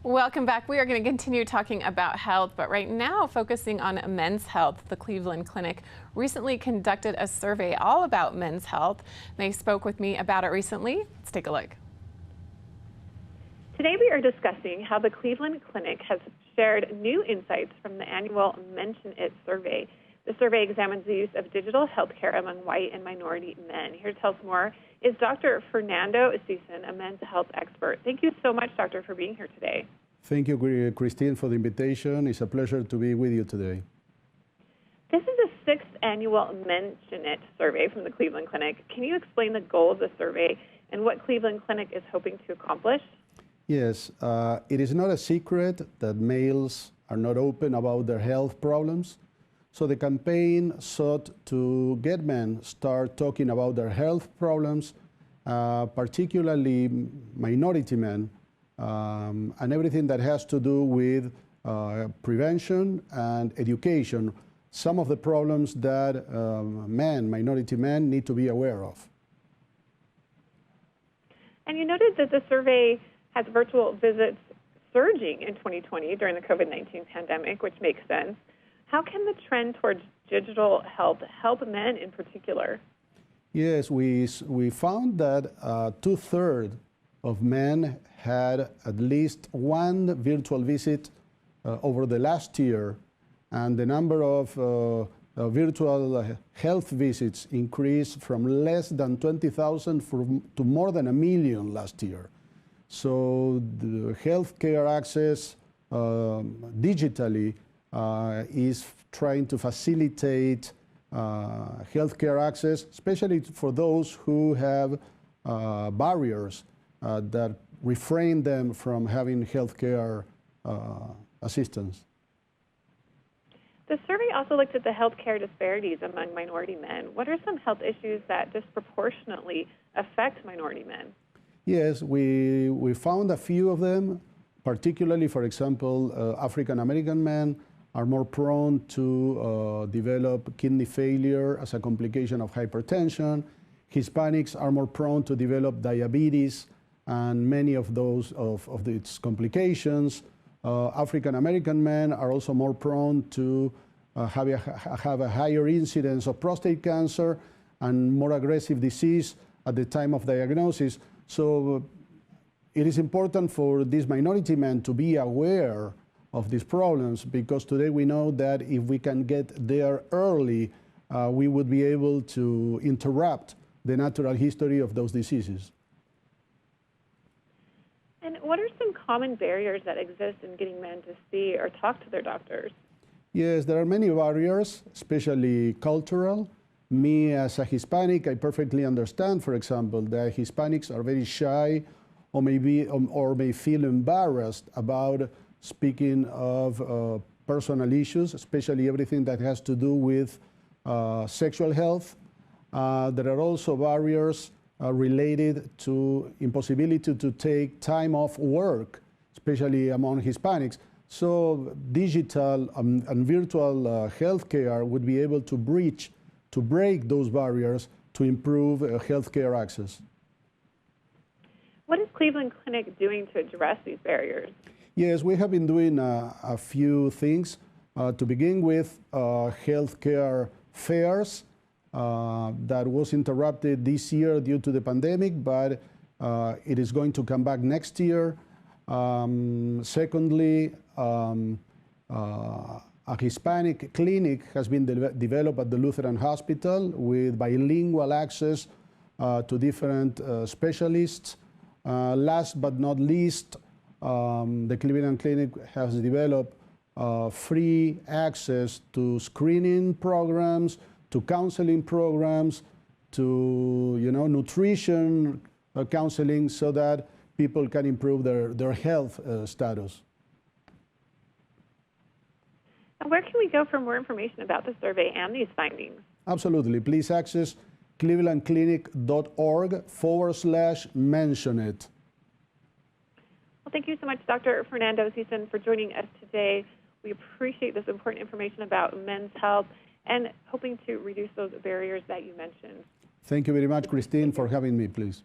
Welcome back. We are going to continue talking about health, but right now focusing on men's health. The Cleveland Clinic recently conducted a survey all about men's health. They spoke with me about it recently. Let's take a look. Today we are discussing how the Cleveland Clinic has shared new insights from the annual Mention It survey. The survey examines the use of digital healthcare among white and minority men. Here to tell us more is Dr. Fernando Secin, a men's health expert. Thank you so much, Doctor, for being here today. Thank you, Christine, for the invitation. It's a pleasure to be with you today. This is the 6th annual Mention It survey from the Cleveland Clinic. Can you explain the goal of the survey and what Cleveland Clinic is hoping to accomplish? Yes, it is not a secret that males are not open about their health problems. So the campaign sought to get men start talking about their health problems, particularly minority men, and everything that has to do with prevention and education, some of the problems that minority men need to be aware of. And you noted that the survey has virtual visits surging in 2020 during the COVID-19 pandemic, which makes sense. How can the trend towards digital health help men in particular? Yes, we found that 2/3 of men had at least one virtual visit over the last year, and the number of virtual health visits increased from less than 20,000 to more than 1 million last year. So the healthcare access digitally is trying to facilitate healthcare access, especially for those who have barriers that refrain them from having healthcare assistance. The survey also looked at the healthcare disparities among minority men. What are some health issues that disproportionately affect minority men? Yes, we found a few of them, particularly, for example, African American men are more prone to develop kidney failure as a complication of hypertension. Hispanics are more prone to develop diabetes and many of its complications. African American men are also more prone to have a higher incidence of prostate cancer and more aggressive disease at the time of diagnosis. So it is important for these minority men to be aware of these problems, because today we know that if we can get there early, we would be able to interrupt the natural history of those diseases. And what are some common barriers that exist in getting men to see or talk to their doctors? Yes, there are many barriers, especially cultural. Me, as a Hispanic, I perfectly understand, for example, that Hispanics are very shy or may feel embarrassed about speaking of personal issues, especially everything that has to do with sexual health. There are also barriers related to impossibility to take time off work, especially among Hispanics. So digital and virtual healthcare would be able to break those barriers to improve healthcare access. What is Cleveland Clinic doing to address these barriers? Yes, we have been doing a few things. To begin with, healthcare fairs that was interrupted this year due to the pandemic, but it is going to come back next year. Secondly, a Hispanic clinic has been developed at the Lutheran Hospital with bilingual access to different specialists. Last but not least, the Cleveland Clinic has developed free access to screening programs, to counseling programs, to nutrition counseling, so that people can improve their health status. And where can we go for more information about the survey and these findings? Absolutely. Please access clevelandclinic.org/mentionit. Well, thank you so much, Dr. Fernando Secin, for joining us today. We appreciate this important information about men's health and hoping to reduce those barriers that you mentioned. Thank you very much, Christine, for having me, please.